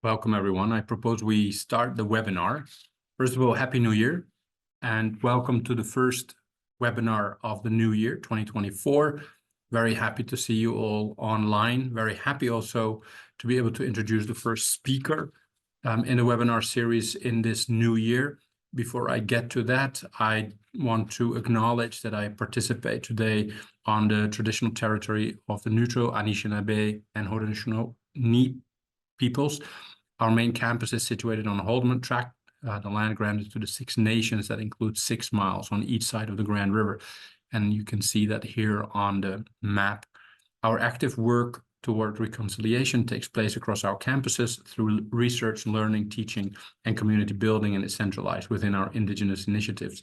Welcome, everyone. I propose we start the webinar. First of all, Happy New Year, and welcome to the first webinar of the new year, 2024. Very happy to see you all online. Very happy also to be able to introduce the first speaker in the webinar series in this new year. Before I get to that, I want to acknowledge that I participate today on the traditional territory of the Neutral, Anishinaabe, and Haudenosaunee peoples. Our main campus is situated on the Haldeman Tract, the land granted to the Six Nations that includes 6 miles on each side of the Grand River. And you can see that here on the map. Our active work toward reconciliation takes place across our campuses through research, learning, teaching, and community building, and is centralized within our Indigenous Initiatives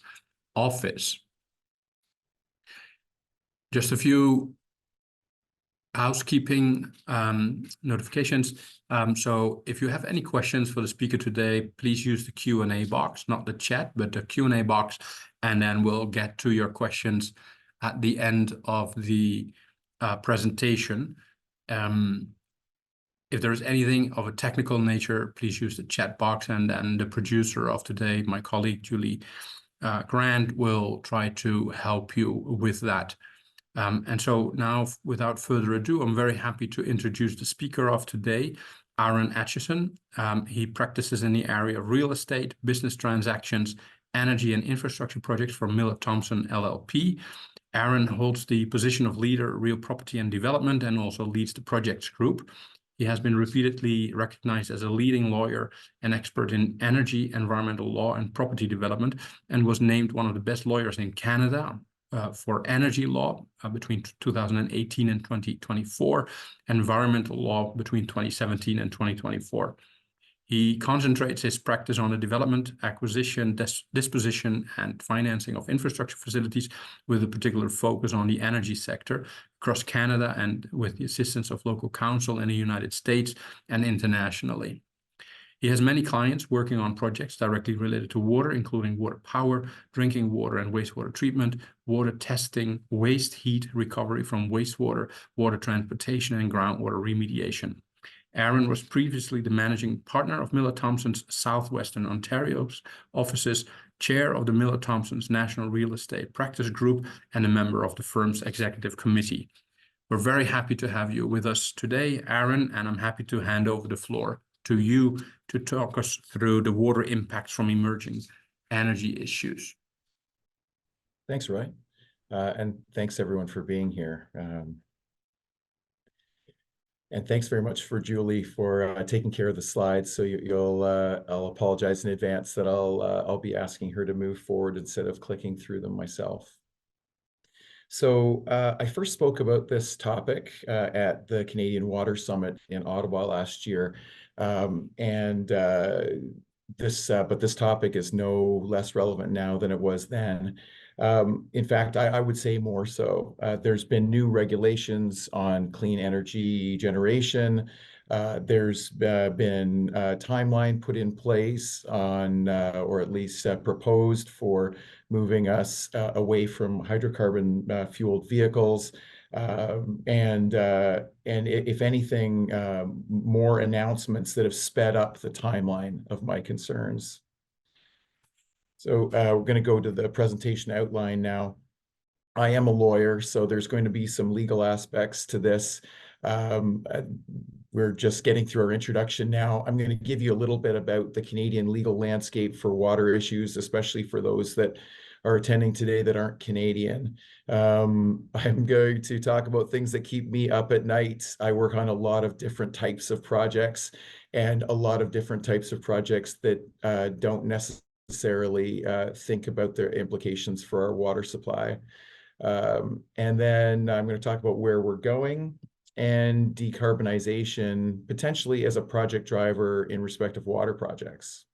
Office. Just a few housekeeping notifications. So if you have any questions for the speaker today, please use the Q&A box, not the chat, but the Q&A box, and then we'll get to your questions at the end of the presentation. If there's anything of a technical nature, please use the chat box, and then the producer of today, my colleague Julie Grant, will try to help you with that. And so now, without further ado, I'm very happy to introduce the speaker of today, Aaron Atcheson. He practices in the area of real estate, business transactions, energy and infrastructure projects for Thomson LLP. Aaron holds the position of leader, real property and development, and also leads the projects group. He has been repeatedly recognized as a leading lawyer and expert in energy, environmental law, and property development, and was named one of the best lawyers in Canada for energy law between 2018 and 2024, environmental law between 2017 and 2024. He concentrates his practice on the development, acquisition, disposition, and financing of infrastructure facilities, with a particular focus on the energy sector across Canada and with the assistance of local counsel in the United States and internationally. He has many clients working on projects directly related to water, including water power, drinking water and wastewater treatment, water testing, waste heat recovery from wastewater, water transportation, and groundwater remediation. Aaron was previously the managing partner of Miller Thomson's Southwestern Ontario's offices, chair of the Miller Thomson's National Real Estate Practice Group, and a member of the firm's executive committee. We're very happy to have you with us today, Aaron, and I'm happy to hand over the floor to you to talk us through the water impacts from emerging energy issues. Thanks, Roy. And thanks everyone for being here. And thanks very much for Julie for taking care of the slides. So I'll apologize in advance that I'll be asking her to move forward instead of clicking through them myself. So I first spoke about this topic at the Canadian Water Summit in Ottawa last year. But this topic is no less relevant now than it was then. In fact, I would say more so. There's been new regulations on clean energy generation. There's been a timeline put in place on, or at least proposed for moving us away from hydrocarbon fueled vehicles. And if anything, more announcements that have sped up the timeline of my concerns. So we're going to go to the presentation outline now. I am a lawyer, so there's going to be some legal aspects to this. We're just getting through our introduction now. I'm going to give you a little bit about the Canadian legal landscape for water issues, especially for those that are attending today that aren't Canadian. I'm going to talk about things that keep me up at night. I work on a lot of different types of projects, and a lot of different types of projects that don't necessarily think about their implications for our water supply. And then I'm going to talk about where we're going and decarbonization, potentially as a project driver in respect of water projects.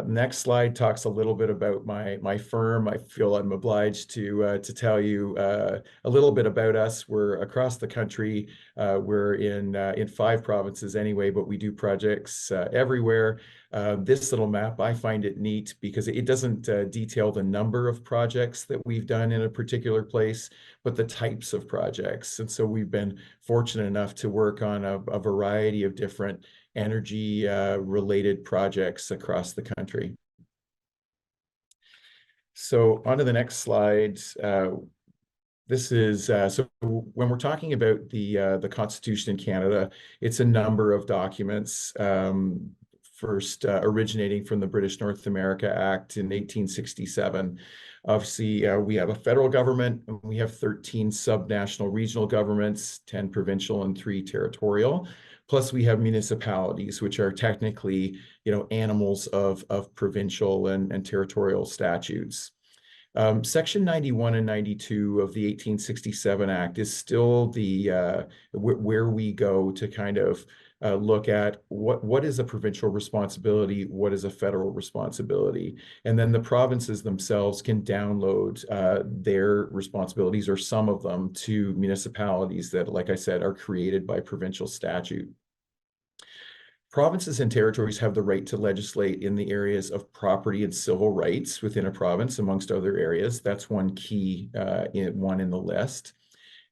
Next slide talks a little bit about my firm. I feel I'm obliged to tell you a little bit about us. We're across the country. We're in 5 provinces anyway, but we do projects everywhere. This little map, I find it neat because it doesn't detail the number of projects that we've done in a particular place, but the types of projects. And so we've been fortunate enough to work on a variety of different energy related projects across the country. So on to the next slide. This is so when we're talking about the Constitution in Canada, it's a number of documents. First originating from the British North America Act in 1867. Obviously, we have a federal government, and we have 13 subnational regional governments, 10 provincial and 3 territorial. Plus, we have municipalities, which are technically, animals of provincial and territorial statutes. Section 91 and 92 of the 1867 Act is still the where we go to kind of look at what is a provincial responsibility, what is a federal responsibility, and then the provinces themselves can download their responsibilities or some of them to municipalities that, like I said, are created by provincial statute. Provinces and territories have the right to legislate in the areas of property and civil rights within a province, amongst other areas. That's one key one in the list.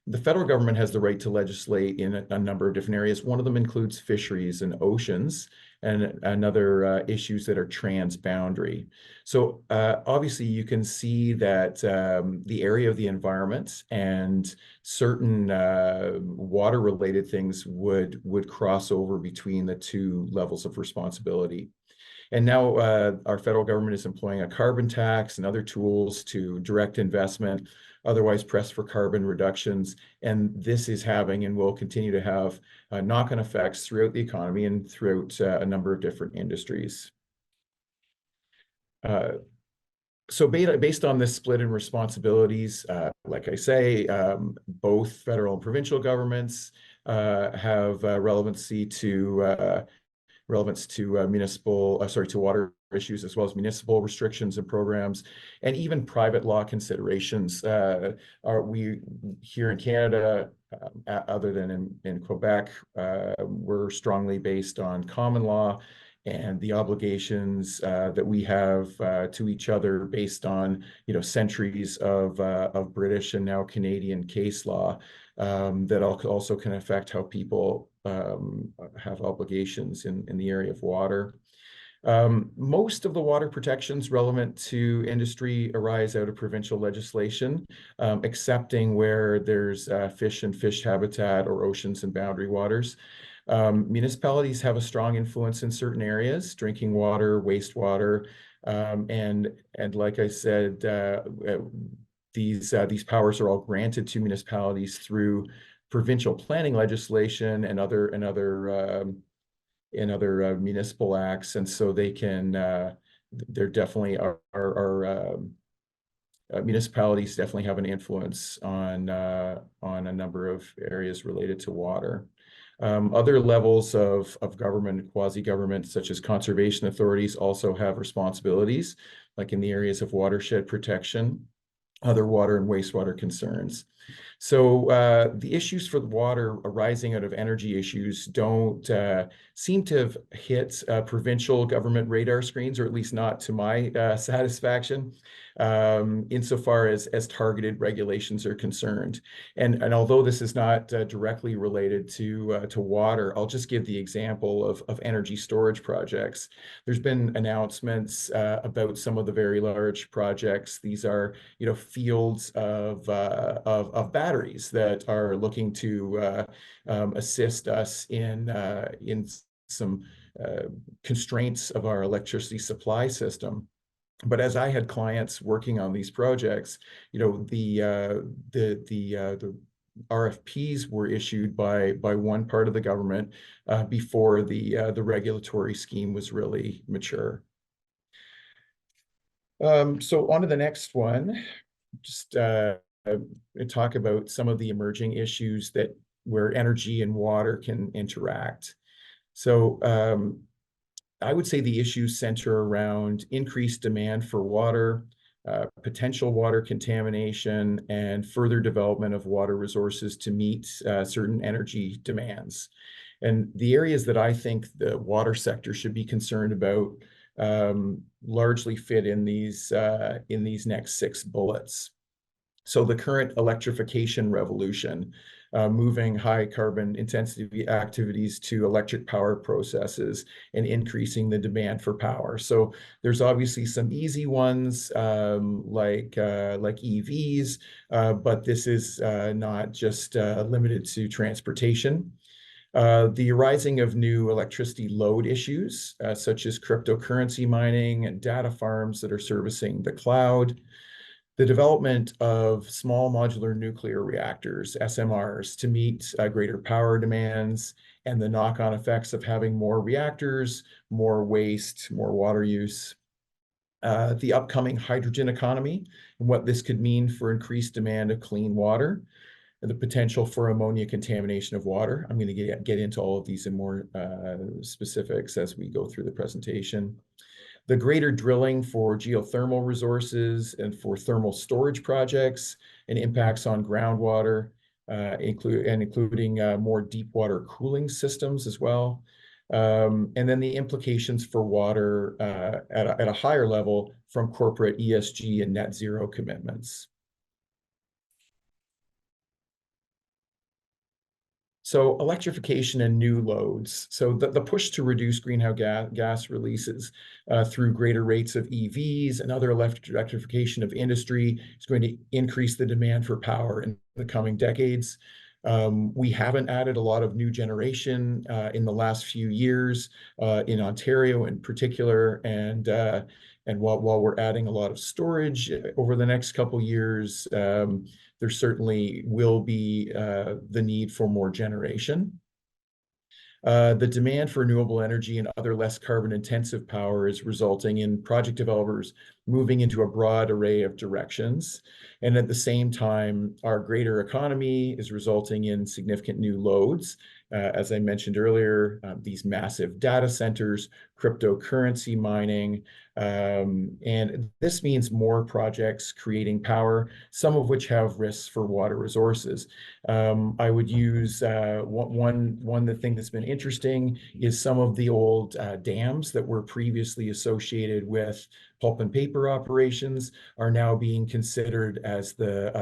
The federal government has the right to legislate in a number of different areas. One of them includes fisheries and oceans, and another issues that are transboundary. So obviously you can see that the area of the environment and certain water-related things would cross over between the two levels of responsibility. And now our federal government is employing a carbon tax and other tools to direct investment, otherwise press for carbon reductions. And this is having and will continue to have knock-on effects throughout the economy and throughout a number of different industries. So based on this split in responsibilities, like I say, both federal and provincial governments have relevancy to to water issues, as well as municipal restrictions and programs, and even private law considerations. We here in Canada, other than in Quebec, we're strongly based on common law and the obligations that we have to each other based on centuries of British and now Canadian case law that also can affect how people have obligations in the area of water. Most of the water protections relevant to industry arise out of provincial legislation, excepting where there's fish and fish habitat or oceans and boundary waters. Municipalities have a strong influence in certain areas, drinking water, wastewater, and like I said, these powers are all granted to municipalities through provincial planning legislation and other municipal acts, and so they can there definitely are municipalities definitely have an influence on a number of areas related to water. Other levels of government, quasi-government, such as conservation authorities, also have responsibilities, like in the areas of watershed protection, other water and wastewater concerns. So the issues for the water arising out of energy issues don't seem to have hit provincial government radar screens, or at least not to my satisfaction, insofar as targeted regulations are concerned. And although this is not directly related to water, I'll just give the example of energy storage projects. There's been announcements about some of the very large projects. These are fields of batteries that are looking to assist us in some constraints of our electricity supply system. But as I had clients working on these projects, the RFPs were issued by one part of the government before the regulatory scheme was really mature. So on to the next one. Just talk about some of the emerging issues where energy and water can interact. So I would say the issues center around increased demand for water, potential water contamination, and further development of water resources to meet certain energy demands. And the areas that I think the water sector should be concerned about largely fit in these next 6 bullets. So the current electrification revolution, moving high carbon intensity activities to electric power processes and increasing the demand for power. So there's obviously some easy ones like EVs, but this is not just limited to transportation. The arising of new electricity load issues, such as cryptocurrency mining and data farms that are servicing the cloud. The development of small modular nuclear reactors, SMRs, to meet greater power demands, and the knock-on effects of having more reactors, more waste, more water use. The upcoming hydrogen economy, and what this could mean for increased demand of clean water, and the potential for ammonia contamination of water. I'm going to get into all of these in more specifics as we go through the presentation. The greater drilling for geothermal resources and for thermal storage projects and impacts on groundwater, including more deep water cooling systems as well. And then the implications for water at a higher level from corporate ESG and net zero commitments. So electrification and new loads. So the push to reduce greenhouse gas releases through greater rates of EVs and other electrification of industry is going to increase the demand for power in the coming decades. We haven't added a lot of new generation in the last few years in Ontario in particular, and while we're adding a lot of storage over the next couple years, there certainly will be the need for more generation. The demand for renewable energy and other less carbon-intensive power is resulting in project developers moving into a broad array of directions. And at the same time, our greater economy is resulting in significant new loads. As I mentioned earlier, these massive data centers, cryptocurrency mining, and this means more projects creating power, some of which have risks for water resources. I would use the thing that's been interesting is some of the old dams that were previously associated with pulp and paper operations are now being considered as the,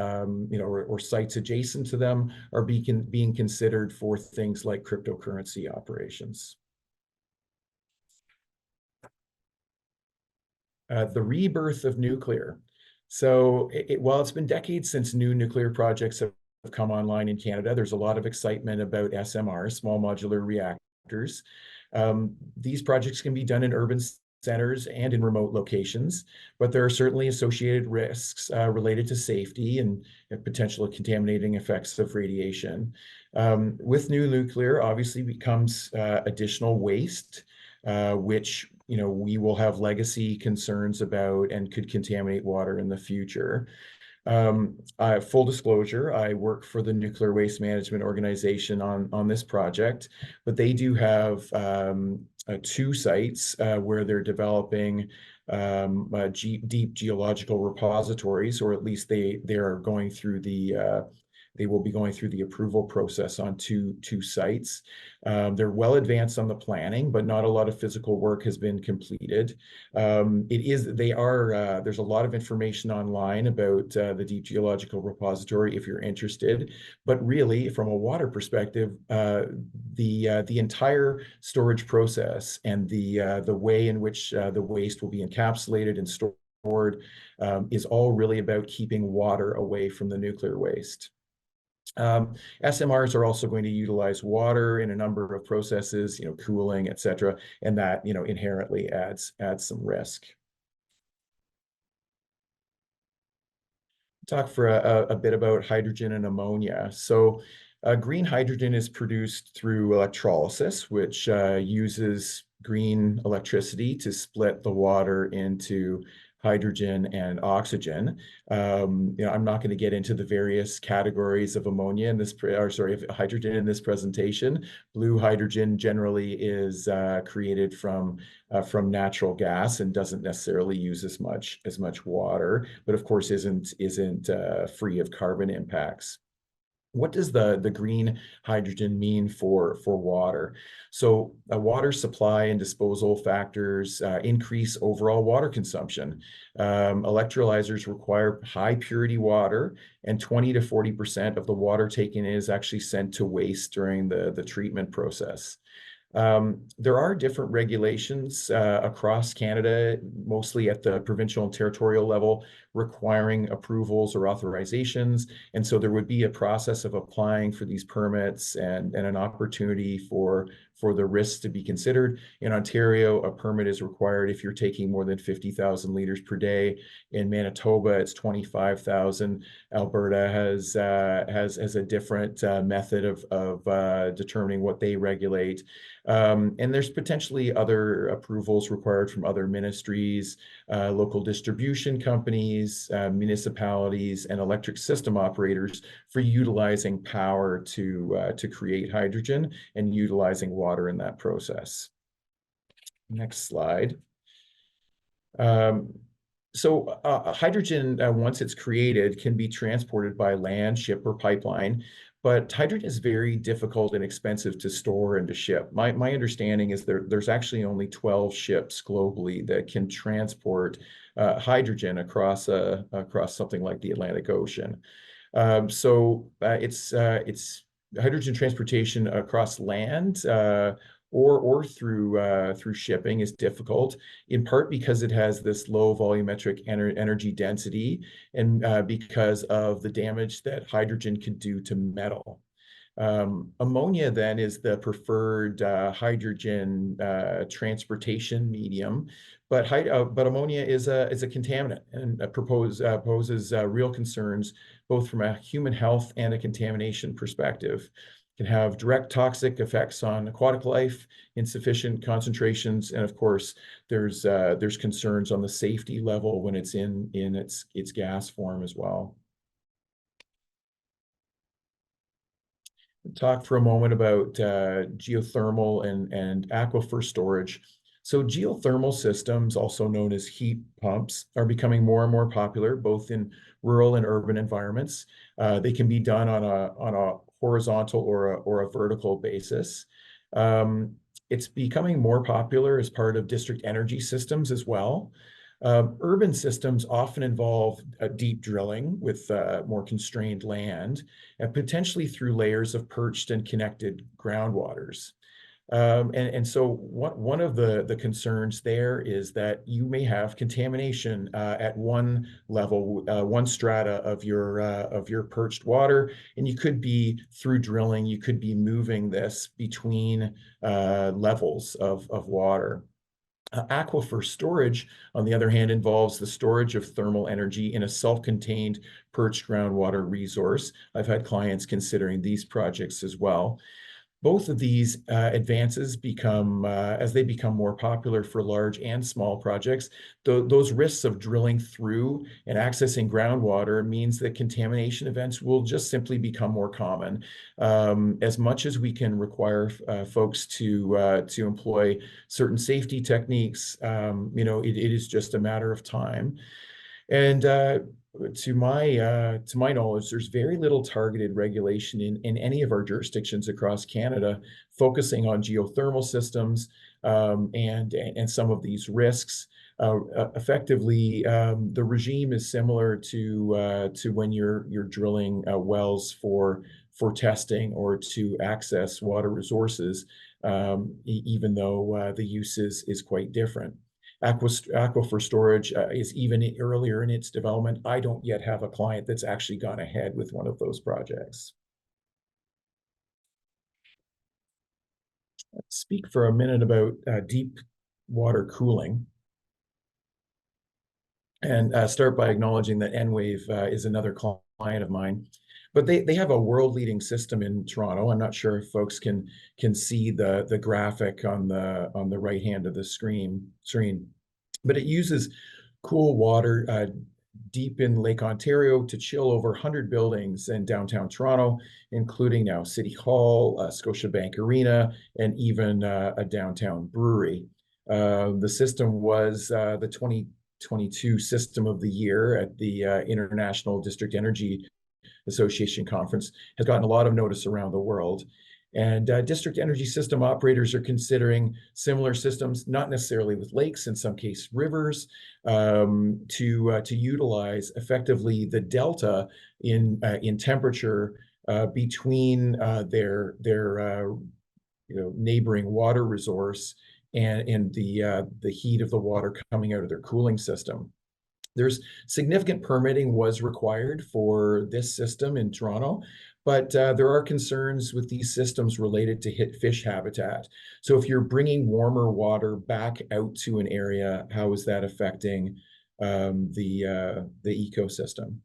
or sites adjacent to them are being considered for things like cryptocurrency operations. The rebirth of nuclear. So while it's been decades since new nuclear projects have come online in Canada, there's a lot of excitement about SMRs, small modular reactors. These projects can be done in urban centers and in remote locations, but there are certainly associated risks related to safety and potential contaminating effects of radiation. With new nuclear, obviously becomes additional waste, which we will have legacy concerns about and could contaminate water in the future. Full disclosure, I work for the Nuclear Waste Management Organization on this project, but they do have 2 sites where they're developing deep geological repositories, or at least they are going through they will be going through the approval process on two sites. They're well advanced on the planning, but not a lot of physical work has been completed. There's a lot of information online about the deep geological repository if you're interested. But really, from a water perspective, the entire storage process and the way in which the waste will be encapsulated and stored is all really about keeping water away from the nuclear waste. SMRs are also going to utilize water in a number of processes, cooling, et cetera, and that, inherently adds some risk. Talk for a bit about hydrogen and ammonia. So green hydrogen is produced through electrolysis, which uses green electricity to split the water into hydrogen and oxygen. I'm not going to get into the various categories of ammonia of hydrogen in this presentation. Blue hydrogen generally is created from natural gas and doesn't necessarily use as much water, but of course isn't free of carbon impacts. what does the green hydrogen mean for water? So water supply and disposal factors increase overall water consumption. Electrolyzers require high purity water, and 20 to 40% of the water taken in is actually sent to waste during the treatment process. There are different regulations across Canada, mostly at the provincial and territorial level, requiring approvals or authorizations. And so there would be a process of applying for these permits and an opportunity for the risks to be considered. In Ontario, a permit is required if you're taking more than 50,000 liters per day. In Manitoba, it's 25,000. Alberta has a different method of determining what they regulate. And there's potentially other approvals required from other ministries, local distribution companies, municipalities, and electric system operators for utilizing power to create hydrogen and utilizing water in that process. Next slide. Hydrogen, once it's created, can be transported by land, ship, or pipeline. But hydrogen is very difficult and expensive to store and to ship. My understanding is there's actually only 12 ships globally that can transport hydrogen across something like the Atlantic Ocean. It's hydrogen transportation across land or through shipping is difficult, in part because it has this low volumetric energy density and because of the damage that hydrogen can do to metal. Ammonia then is the preferred hydrogen transportation medium, but ammonia is a contaminant and poses real concerns both from a human health and a contamination perspective. It can have direct toxic effects on aquatic life, insufficient concentrations, and of course, there's concerns on the safety level when it's in its gas form as well. Talk for a moment about geothermal and aquifer storage. So geothermal systems, also known as heat pumps, are becoming more and more popular, both in rural and urban environments. They can be done on a horizontal or a vertical basis. It's becoming more popular as part of district energy systems as well. Urban systems often involve deep drilling with more constrained land, and potentially through layers of perched and connected groundwaters. So one of the concerns there is that you may have contamination at one level, one strata of your perched water, and you could be through drilling, you could be moving this between levels of water. Aquifer storage, on the other hand, involves the storage of thermal energy in a self-contained perched groundwater resource. I've had clients considering these projects as well. Both of these advances become, as they become more popular for large and small projects, those risks of drilling through and accessing groundwater means that contamination events will just simply become more common. As much as we can require folks to employ certain safety techniques, it is just a matter of time. And to my knowledge, there's very little targeted regulation in any of our jurisdictions across Canada focusing on geothermal systems and some of these risks. Effectively, the regime is similar to when you're drilling wells for testing or to access water resources, even though the use is quite different. Aquifer storage is even earlier in its development. I don't yet have a client that's actually gone ahead with one of those projects. Let's speak for a minute about deep water cooling. And start by acknowledging that Enwave is another client of mine. But they have a world-leading system in Toronto. I'm not sure if folks can see the graphic on the right hand of the screen, but it uses cool water deep in Lake Ontario to chill over 100 buildings in downtown Toronto, including now City Hall, Scotiabank Arena, and even a downtown brewery. The system was the 2022 System of the Year at the International District Energy Association conference has gotten a lot of notice around the world. And district energy system operators are considering similar systems, not necessarily with lakes, in some case rivers, to utilize effectively the delta in temperature between their neighboring water resource and the heat of the water coming out of their cooling system. There's significant permitting was required for this system in Toronto, but there are concerns with these systems related to fish habitat. So if you're bringing warmer water back out to an area, how is that affecting the ecosystem?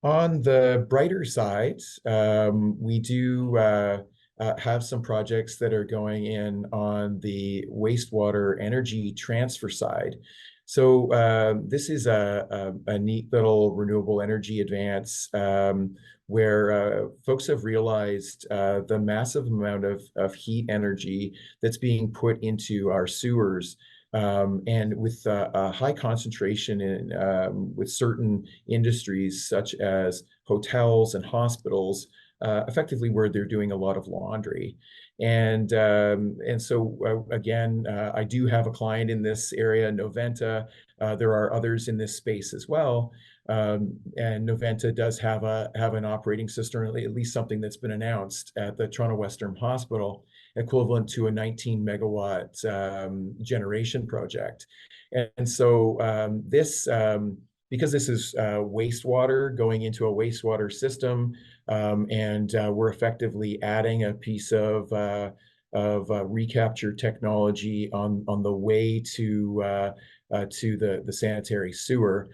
On the brighter side, we do have some projects that are going in on the wastewater energy transfer side. So this is a neat little renewable energy advance where folks have realized the massive amount of heat energy that's being put into our sewers. And with a high concentration with certain industries such as hotels and hospitals, effectively where they're doing a lot of laundry. And so again, I do have a client in this area, Noventa. There are others in this space as well. And Noventa does have an operating system, or at least something that's been announced at the Toronto Western Hospital, equivalent to a 19 megawatt generation project. And so because this is wastewater going into a wastewater system, and we're effectively adding a piece of recapture technology on the way to the sanitary sewer.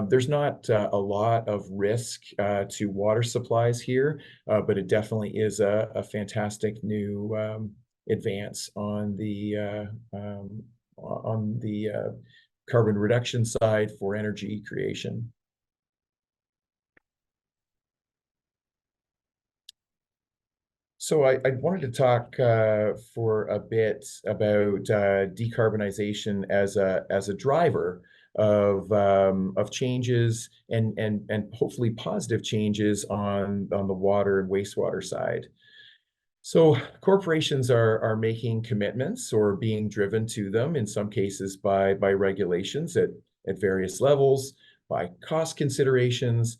There's not a lot of risk to water supplies here, but it definitely is a fantastic new advance on the carbon reduction side for energy creation. So I wanted to talk for a bit about decarbonization as a driver of changes and hopefully positive changes on the water and wastewater side. So corporations are making commitments or being driven to them in some cases by regulations at various levels, by cost considerations,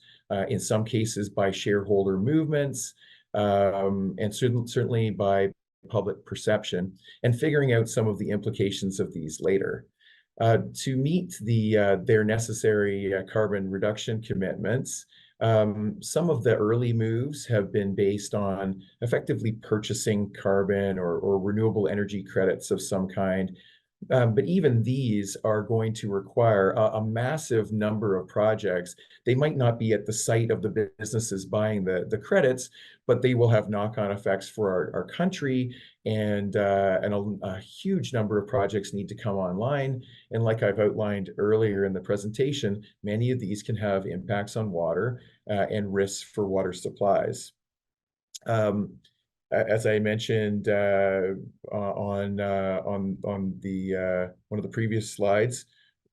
in some cases by shareholder movements, and certainly by public perception, and figuring out some of the implications of these later. To meet their necessary carbon reduction commitments, some of the early moves have been based on effectively purchasing carbon or renewable energy credits of some kind. But even these are going to require a massive number of projects. They might not be at the site of the businesses buying the credits, but they will have knock-on effects for our country, and a huge number of projects need to come online. And like I've outlined earlier in the presentation, many of these can have impacts on water and risks for water supplies. As I mentioned on the one of the previous slides,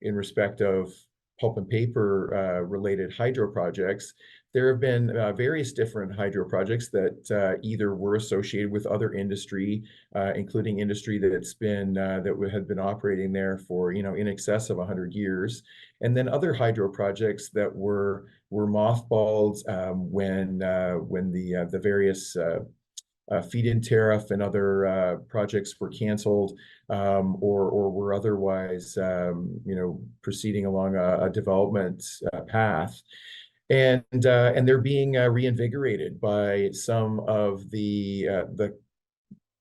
in respect of pulp and paper related hydro projects, there have been various different hydro projects that either were associated with other industry, including industry that's been that had been operating there for in excess of 100 years, and then other hydro projects that were mothballed when the various feed-in tariff and other projects were canceled, or were otherwise, proceeding along a development path. And they're being reinvigorated by some of the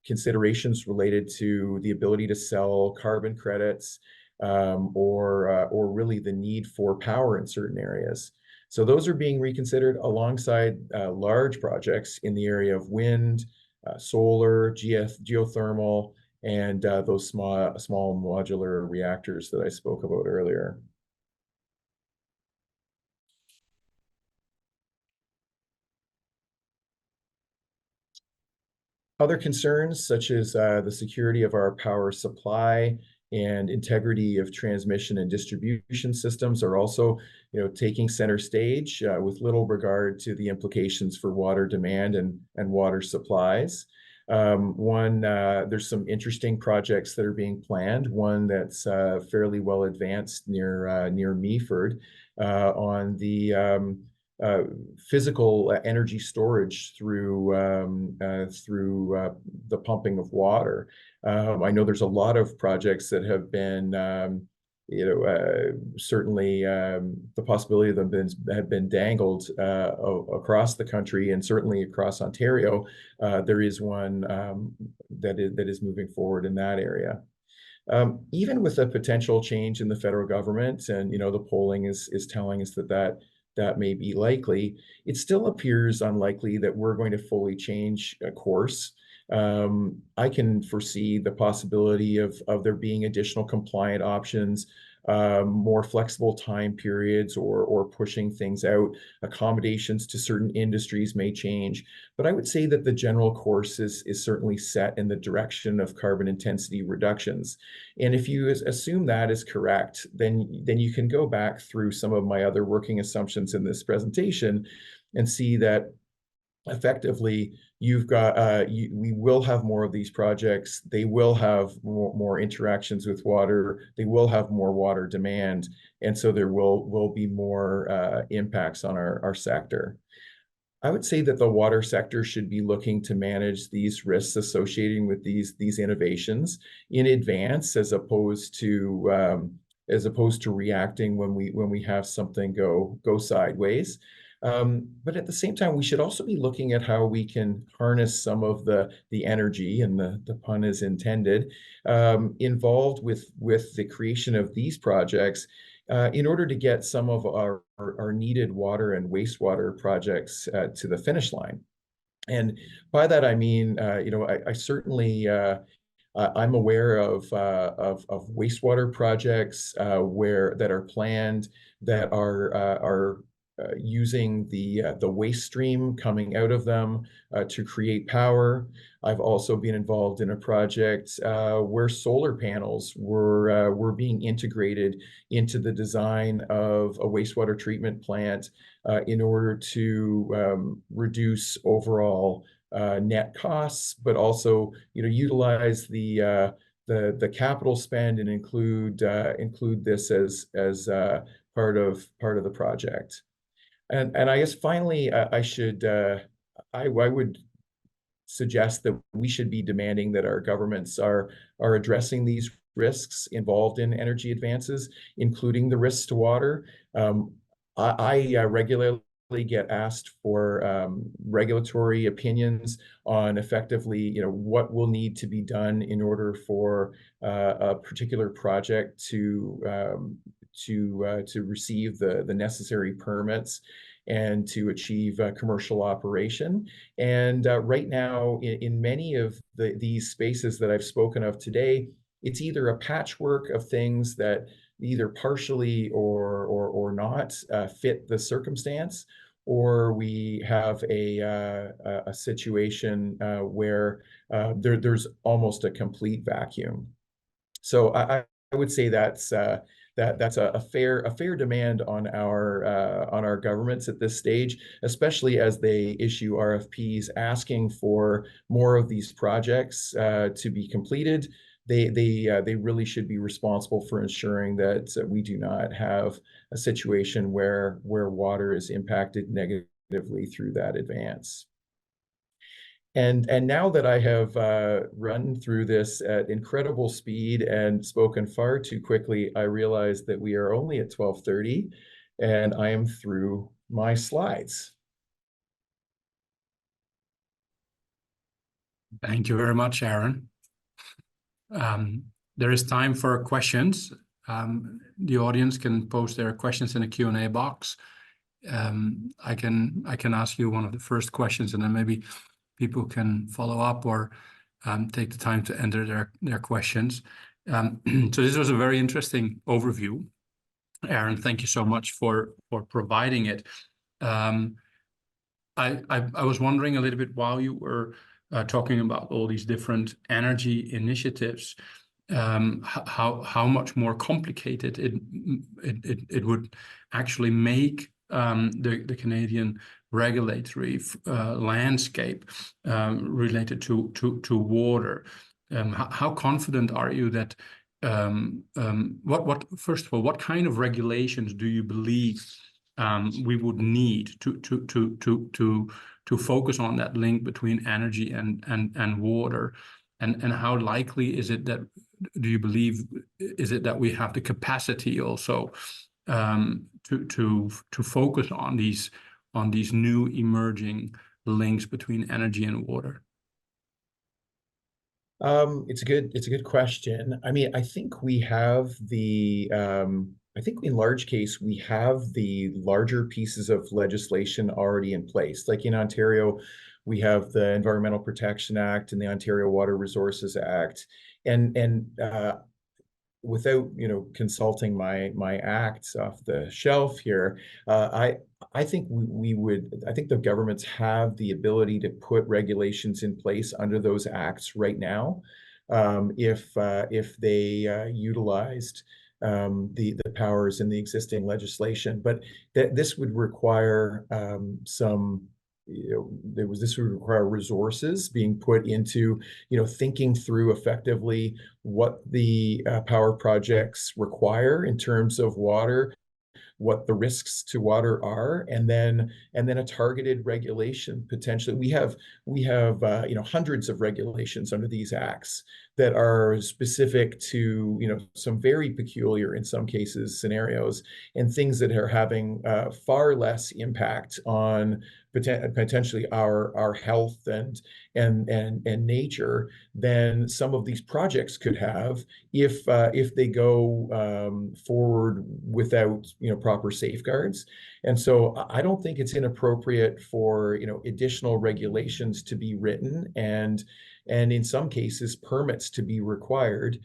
considerations related to the ability to sell carbon credits, or really the need for power in certain areas. So those are being reconsidered alongside large projects in the area of wind, solar, geothermal, and those small modular reactors that I spoke about earlier. Other concerns, such as the security of our power supply, and integrity of transmission and distribution systems are also, taking center stage with little regard to the implications for water demand and water supplies. There's some interesting projects that are being planned. One that's fairly well advanced near Meaford on the physical energy storage through the pumping of water. I know there's a lot of projects that have been, certainly the possibility of them have been dangled across the country and certainly across Ontario. There is one that is moving forward in that area. Even with a potential change in the federal government, and the polling is telling us that may be likely, it still appears unlikely that we're going to fully change a course. I can foresee the possibility of there being additional compliant options, more flexible time periods, or pushing things out. Accommodations to certain industries may change, but I would say that the general course is certainly set in the direction of carbon intensity reductions. And if you assume that is correct, then you can go back through some of my other working assumptions in this presentation and see that effectively you've got we will have more of these projects. They will have more interactions with water. They will have more water demand, and so there will be more impacts on our sector. I would say that the water sector should be looking to manage these risks associated with these innovations in advance, as opposed to reacting when we have something go sideways. But at the same time, we should also be looking at how we can harness some of the energy, and the pun is intended, involved with the creation of these projects, in order to get some of our needed water and wastewater projects to the finish line. And by that I mean, I certainly I'm aware of wastewater projects that are planned, that are using the waste stream coming out of them to create power. I've also been involved in a project where solar panels were being integrated into the design of a wastewater treatment plant in order to reduce overall net costs, but also utilize the capital spend and include this as part of the project. And I guess finally, I would suggest that we should be demanding that our governments are addressing these risks involved in energy advances, including the risks to water. I regularly get asked for regulatory opinions on effectively, what will need to be done in order for a particular project to receive the necessary permits and to achieve commercial operation. And right now, in many of these spaces that I've spoken of today, it's either a patchwork of things that either partially or not fit the circumstance, or we have a situation where there's almost a complete vacuum. So I would say that's a fair demand on our governments at this stage, especially as they issue RFPs asking for more of these projects to be completed. They really should be responsible for ensuring that we do not have a situation where water is impacted negatively through that advance. And now that I have run through this at incredible speed and spoken far too quickly, I realize that we are only at 12:30, and I am through my slides. Thank you very much, Aaron. There is time for questions. The audience can post their questions in the Q&A box. I can ask you one of the first questions, and then maybe people can follow up or take the time to enter their questions. So this was a very interesting overview. Aaron, thank you so much for providing it. I was wondering a little bit while you were talking about all these different energy initiatives. how much more complicated it would actually make the Canadian regulatory landscape related to water. How confident are you that first of all, what kind of regulations do you believe we would need to focus on that link between energy and water, and how likely is it that do you believe is it that we have the capacity also to focus on these new emerging links between energy and water? It's a good question. I mean, I think we have I think in large case, we have the larger pieces of legislation already in place. Like in Ontario, we have the Environmental Protection Act and the Ontario Water Resources Act. And without, consulting my acts off the shelf here, I think I think the governments have the ability to put regulations in place under those acts right now, if they utilized the powers in the existing legislation. But this would require some this would require resources being put into thinking through effectively what the power projects require in terms of water, what the risks to water are, and then a targeted regulation potentially. We have hundreds of regulations under these acts that are specific to some very peculiar, in some cases, scenarios, and things that are having far less impact on potentially our health and nature than some of these projects could have if they go forward without proper safeguards. And so I don't think it's inappropriate for additional regulations to be written, and in some cases permits to be required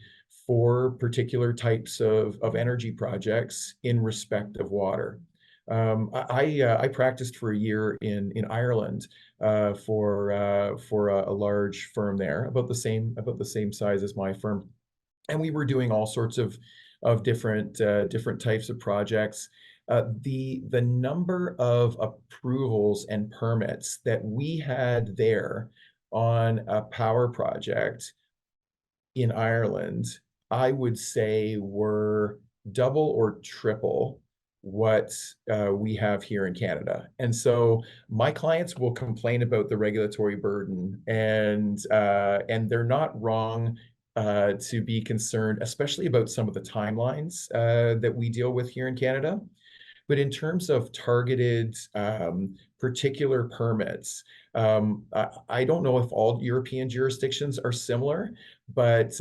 for particular types of energy projects in respect of water. I practiced for a year in Ireland for a large firm there, about the same size as my firm, and we were doing all sorts of different types of projects. The number of approvals and permits that we had there on a power project in Ireland, I would say were double or triple what we have here in Canada. And so my clients will complain about the regulatory burden, and they're not wrong to be concerned, especially about some of the timelines that we deal with here in Canada. But in terms of targeted particular permits, I don't know if all European jurisdictions are similar, but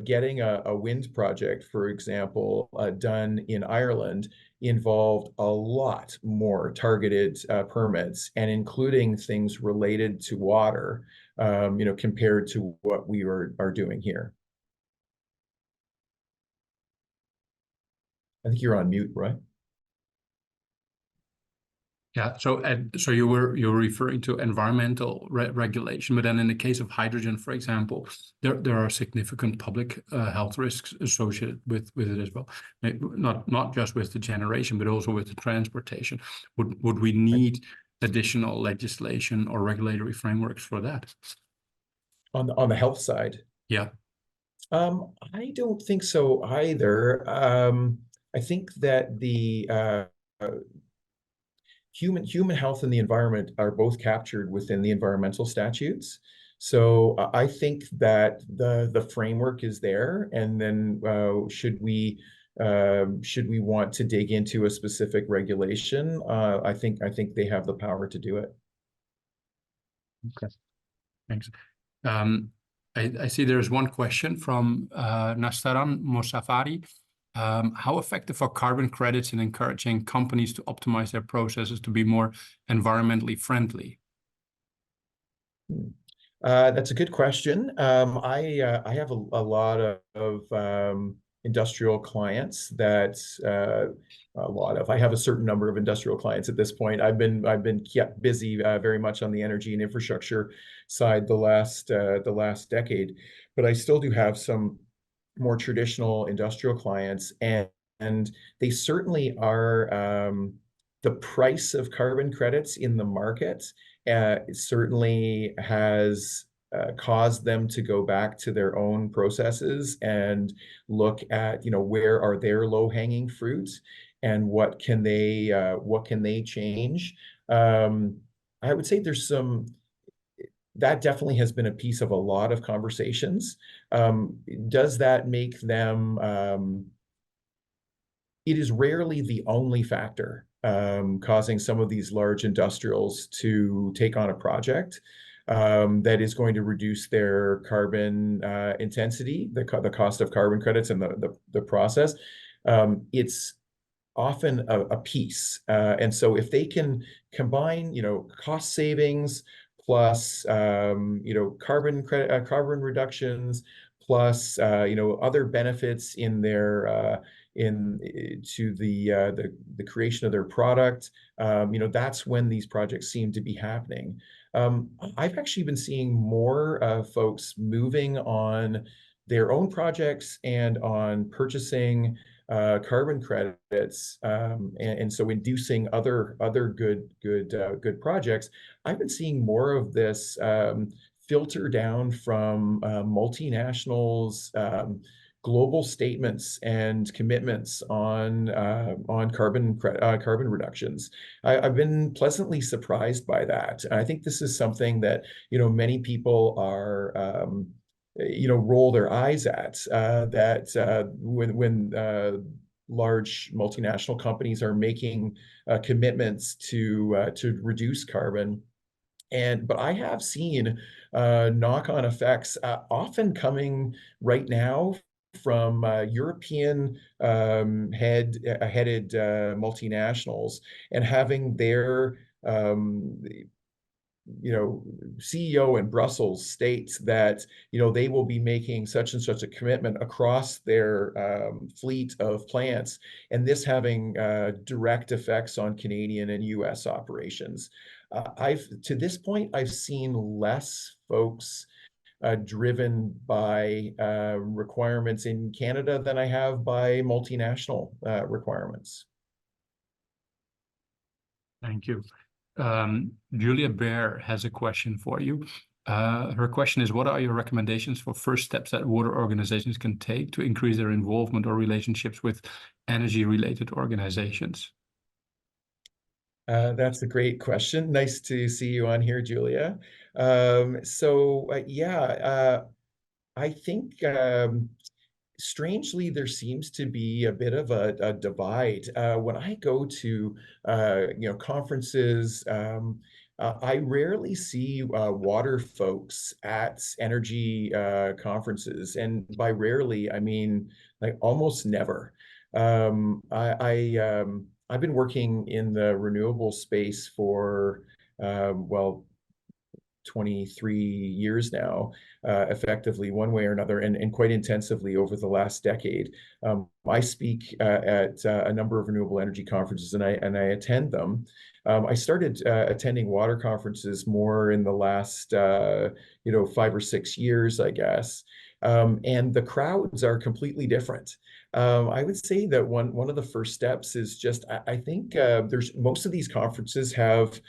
getting a wind project, for example, done in Ireland involved a lot more targeted permits, and including things related to water, compared to what we are doing here. I think you're on mute, right? Yeah, so you're referring to environmental regulation, but then in the case of hydrogen, for example, there are significant public health risks associated with it as well. Not just with the generation, but also with the transportation. Would we need additional legislation or regulatory frameworks for that? On the health side? Yeah. I don't think so either. I think that the human health and the environment are both captured within the environmental statutes. So I think that the framework is there, and then should we want to dig into a specific regulation, I think they have the power to do it. Okay, thanks. I see there's one question from Nastaran Mosafari. How effective are carbon credits in encouraging companies to optimize their processes to be more environmentally friendly? That's a good question. I have a lot of industrial clients that I have a certain number of industrial clients at this point. I've been kept busy very much on the energy and infrastructure side the last decade, but I still do have some more traditional industrial clients, and they certainly are, the price of carbon credits in the market certainly has caused them to go back to their own processes and look at, where are their low-hanging fruits and what can they change. I would say that definitely has been a piece of a lot of conversations. Does that make them, it is rarely the only factor causing some of these large industrials to take on a project that is going to reduce their carbon intensity, the cost of carbon credits and the process. It's often a piece. And so if they can combine, cost savings plus, carbon reductions plus, other benefits in their to the creation of their product, that's when these projects seem to be happening. I've actually been seeing more folks moving on their own projects and on purchasing carbon credits, and so inducing other good projects. I've been seeing more of this filter down from multinationals, global statements and commitments on carbon reductions. I've been pleasantly surprised by that. I think this is something that many people are roll their eyes at, that when large multinational companies are making commitments to reduce carbon. But I have seen knock-on effects often coming right now from European headed multinationals, and having their CEO in Brussels states that they will be making such and such a commitment across their fleet of plants, and this having direct effects on Canadian and US operations. To this point, I've seen less folks driven by requirements in Canada than I have by multinational requirements. Thank you. Julia Bear has a question for you. Her question is, what are your recommendations for first steps that water organizations can take to increase their involvement or relationships with energy-related organizations? That's a great question. Nice to see you on here, Julia. I think strangely, there seems to be a bit of a divide. When I go to conferences, I rarely see water folks at energy conferences, and by rarely, I mean like almost never. I've been working in the renewable space for 23 years now, effectively one way or another, and quite intensively over the last decade. I speak at a number of renewable energy conferences, and I attend them. I started attending water conferences more in the last 5 or 6 years, I guess. And the crowds are completely different. I would say that one of the first steps is just, I think there's most of these conferences have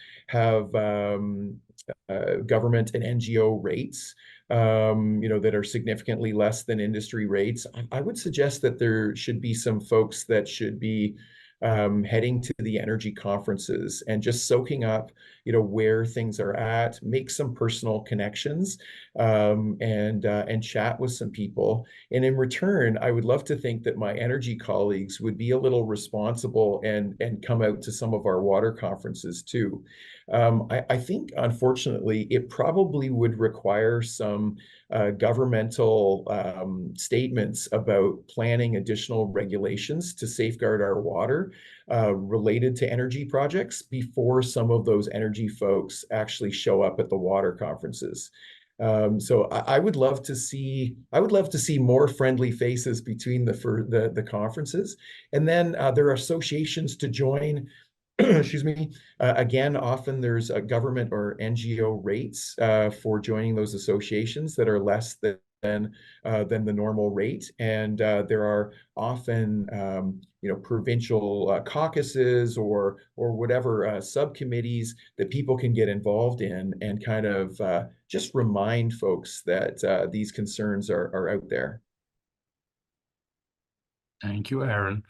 government and NGO rates, that are significantly less than industry rates. I would suggest that there should be some folks that should be heading to the energy conferences and just soaking up, where things are at, make some personal connections, and chat with some people. And in return, I would love to think that my energy colleagues would be a little responsible and come out to some of our water conferences too. I think, unfortunately, it probably would require some governmental statements about planning additional regulations to safeguard our water related to energy projects before some of those energy folks actually show up at the water conferences. So I would love to see more friendly faces between the conferences, and then there are associations to join. Excuse me. Again, often there's a government or NGO rates for joining those associations that are less than the normal rate. And there are often provincial caucuses or whatever subcommittees that people can get involved in and kind of just remind folks that these concerns are out there. Thank you, Aaron.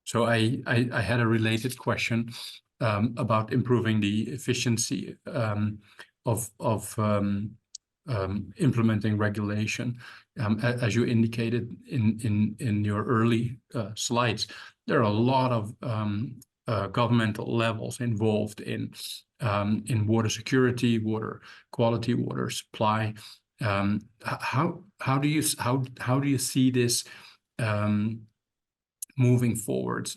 So I had a related question about improving the efficiency of implementing regulation. As you indicated in your early slides, there are a lot of governmental levels involved in water security, water quality, water supply. How do you see this moving forward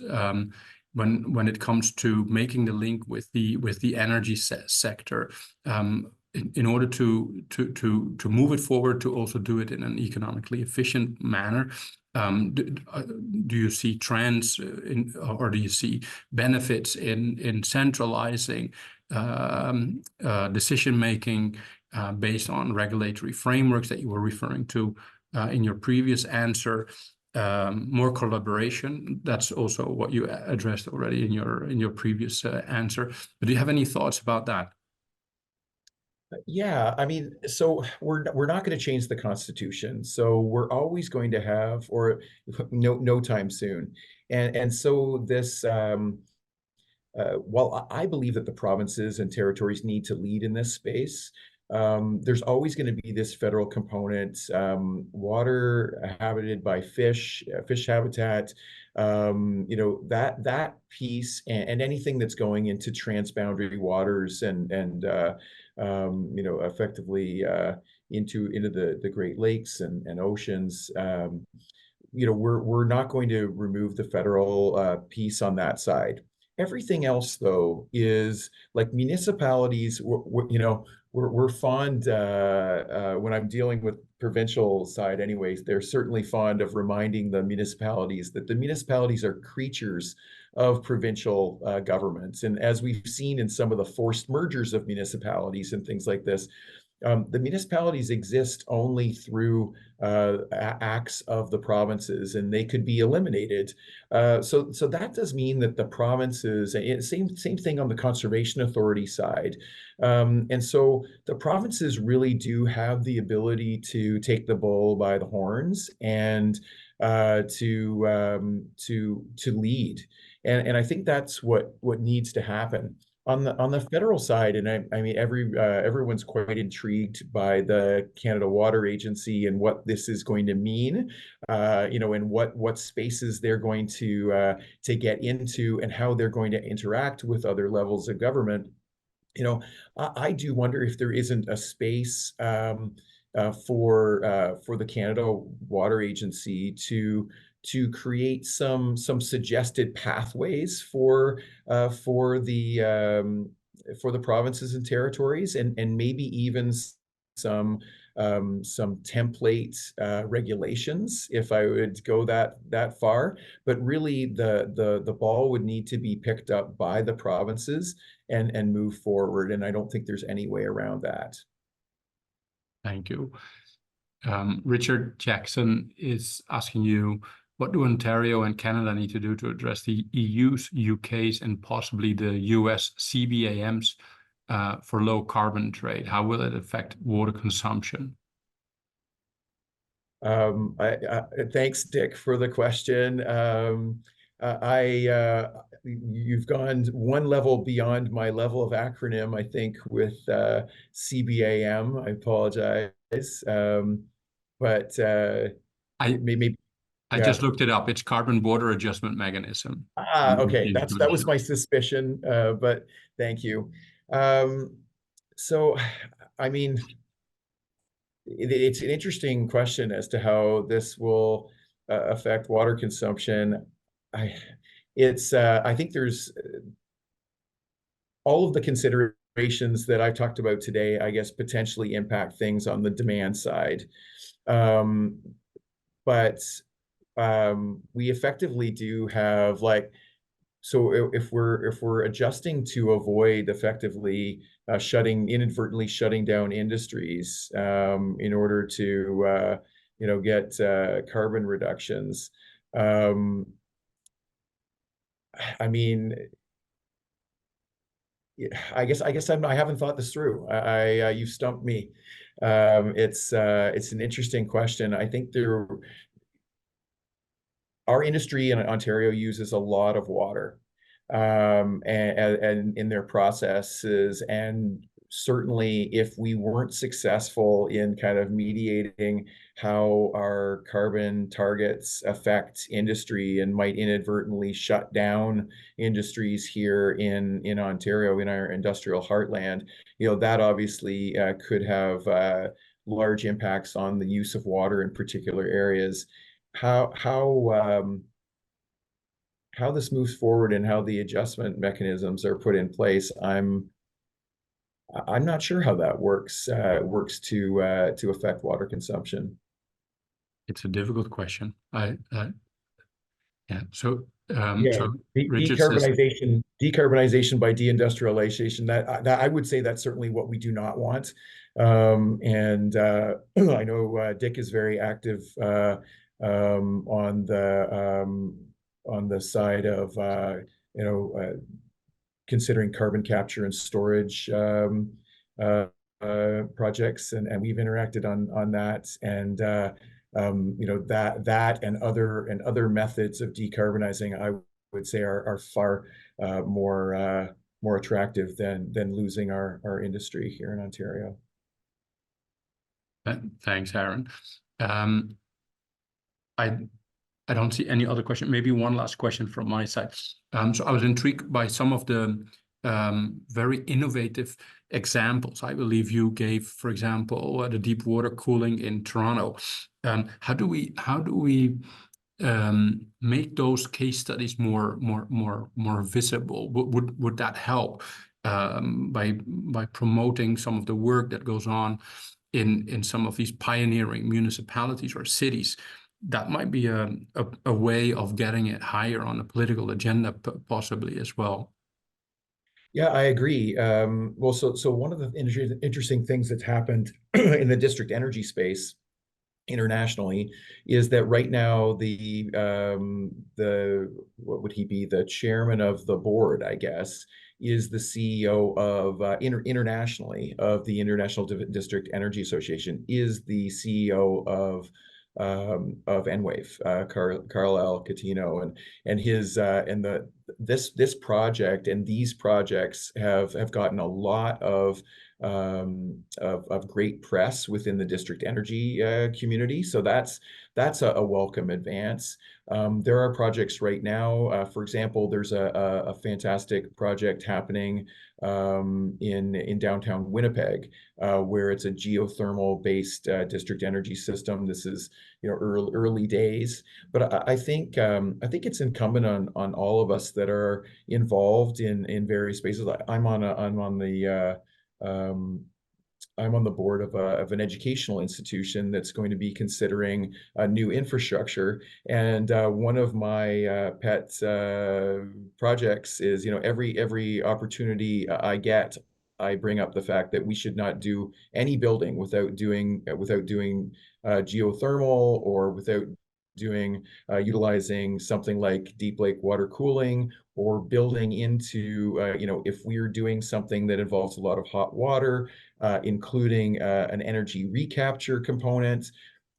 when it comes to making the link with the energy sector, in order to move it forward, to also do it in an economically efficient manner? Do you see trends or do you see benefits in centralizing decision making based on regulatory frameworks that you were referring to in your previous answer? More collaboration. That's also what you addressed already in your previous answer. But do you have any thoughts about that? Yeah, I mean, so we're not going to change the Constitution. So we're always going to have, or no time soon. And so this while I believe that the provinces and territories need to lead in this space, there's always going to be this federal component, water habited by fish, fish habitat, that piece, and anything that's going into transboundary waters and effectively into the Great Lakes and oceans. We're not going to remove the federal piece on that side. Everything else, though, is like municipalities. We're fond when I'm dealing with provincial side, anyways. They're certainly fond of reminding the municipalities that the municipalities are creatures of provincial governments, and as we've seen in some of the forced mergers of municipalities and things like this. The municipalities exist only through acts of the provinces, and they could be eliminated. So that does mean that the provinces, same thing on the conservation authority side. And so the provinces really do have the ability to take the bull by the horns and to lead. And I think that's what needs to happen. On the federal side, and I mean everyone's quite intrigued by the Canada Water Agency and what this is going to mean, and what spaces they're going to get into and how they're going to interact with other levels of government. I do wonder if there isn't a space for the Canada Water Agency to create some suggested pathways for the provinces and territories, and maybe even some template regulations, if I would go that far. But really, the ball would need to be picked up by the provinces and move forward. And I don't think there's any way around that. Thank you. Richard Jackson is asking you, what do Ontario and Canada need to do to address the EU's, UK's, and possibly the US CBAMs for low carbon trade? How will it affect water consumption? Thanks, Dick, for the question. You've gone one level beyond my level of acronym, I think, with CBAM. I apologize. But maybe I just looked it up. It's Carbon Border Adjustment Mechanism. Okay, that was my suspicion, but thank you. So, I mean, it's an interesting question as to how this will affect water consumption. I think there's all of the considerations that I've talked about today, I guess, potentially impact things on the demand side. But we effectively do have, like, if we're adjusting to avoid effectively inadvertently shutting down industries in order to get carbon reductions, I mean, I haven't thought this through. You stumped me. It's an interesting question. I think our industry in Ontario uses a lot of water, and in their processes. And certainly, if we weren't successful in kind of mediating how our carbon targets affect industry and might inadvertently shut down industries here in Ontario, in our industrial heartland, that obviously could have large impacts on the use of water in particular areas. How how this moves forward and how the adjustment mechanisms are put in place, I'm not sure how that works to affect water consumption. It's a difficult question. Yeah. So Yeah, Richard says decarbonization by deindustrialization. That I would say that's certainly what we do not want. And I know Dick is very active on the side of considering carbon capture and storage uh, projects, and we've interacted on that. And that and other methods of decarbonizing, I would say, are far more attractive than losing our industry here in Ontario. Thanks, Aaron. I don't see any other question. Maybe one last question from my side. So I was intrigued by some of the very innovative examples. I believe you gave, for example, the deep water cooling in Toronto. How do we make those case studies more visible? Would that help by promoting some of the work that goes on in some of these pioneering municipalities or cities? That might be a way of getting it higher on the political agenda, possibly as well. Yeah, I agree. Well, so one of the interesting things that's happened in the district energy space internationally is that right now what would he be, the chairman of the board, I guess, is the CEO of internationally of the International District Energy Association, is the CEO of Enwave, Carl L. Catino, and his this project and these projects have gotten a lot of great press within the district energy community. So that's a welcome advance. There are projects right now. For example, there's a fantastic project happening in downtown Winnipeg, where it's a geothermal based district energy system. This is early days, but I think it's incumbent on all of us that are involved in various spaces. I'm on the board of an educational institution that's going to be considering new infrastructure. And one of my pet projects is, every opportunity I get, I bring up the fact that we should not do any building without doing geothermal, or without utilizing something like deep lake water cooling, or building into, if we're doing something that involves a lot of hot water, including an energy recapture component.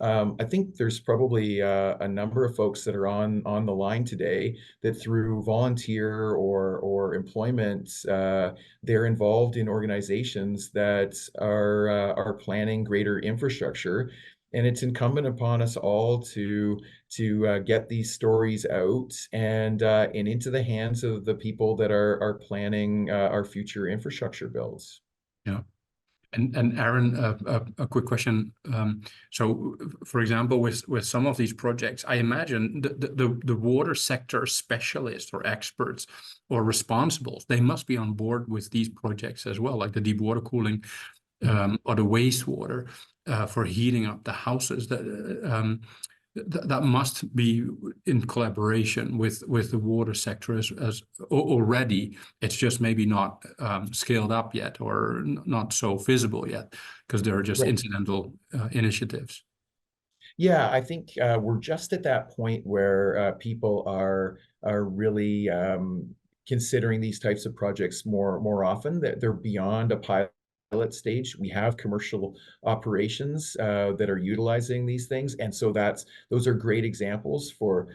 I think there's probably a number of folks that are on the line today that, through volunteer or employment, they're involved in organizations that are planning greater infrastructure. And it's incumbent upon us all to get these stories out and into the hands of the people that are planning our future infrastructure builds. Yeah. And Aaron, a quick question. So, for example, with some of these projects, I imagine the water sector specialists or experts or responsibles, they must be on board with these projects as well, like the deep water cooling or the wastewater for heating up the houses. that must be in collaboration with the water sector as already. It's just maybe not scaled up yet, or not so visible yet, because there are just Right. incidental initiatives. Yeah, I think we're just at that point where people are really considering these types of projects more often. That they're beyond a pilot stage. We have commercial operations that are utilizing these things, and so those are great examples for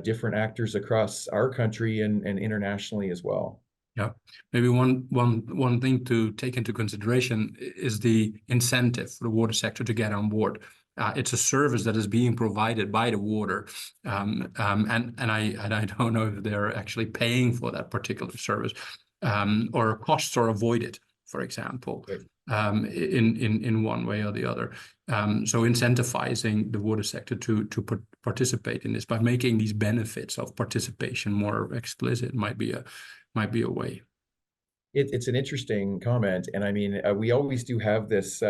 different actors across our country and internationally as well. Yeah, maybe one thing to take into consideration is the incentive for the water sector to get on board. It's a service that is being provided by the water, and I don't know if they're actually paying for that particular service, or costs are avoided, for example, Right. in one way or the other. So incentivizing the water sector to participate in this by making these benefits of participation more explicit might be a way. It's an interesting comment, and I mean, we always do have this.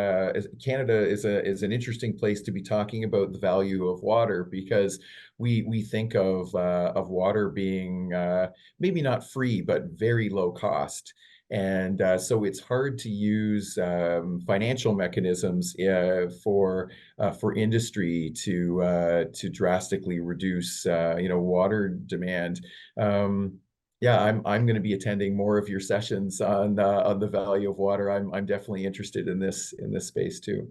Canada is an interesting place to be talking about the value of water, because we think of water being maybe not free but very low cost, and so it's hard to use financial mechanisms for industry to drastically reduce water demand. Yeah, I'm going to be attending more of your sessions on the value of water. I'm definitely interested in this space too.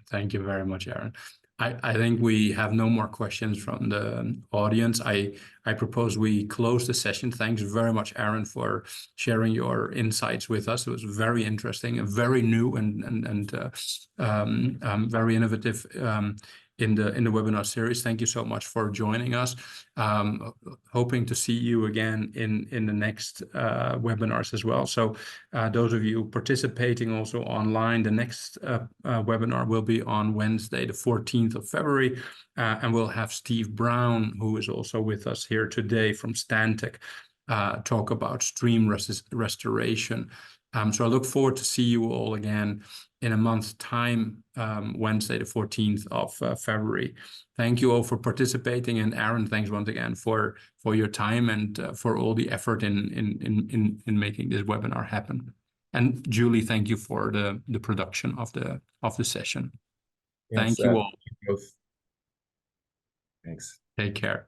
Thank you very much, Aaron. I think we have no more questions from the audience. I propose we close the session. Thanks very much, Aaron, for sharing your insights with us. It was very interesting and very new and very innovative in the webinar series. Thank you so much for joining us. Hoping to see you again in the next webinars as well. So those of you participating also online, the next webinar will be on Wednesday, the 14th of February, and we'll have Steve Brown, who is also with us here today from Stantec, talk about stream restoration. So I look forward to see you all again in a month's time, Wednesday, the 14th of February. Thank you all for participating, and Aaron, thanks once again for your time and for all the effort in making this webinar happen. And Julie, thank you for the production of the session. Yes, Thank you all. both. Thanks. Take care.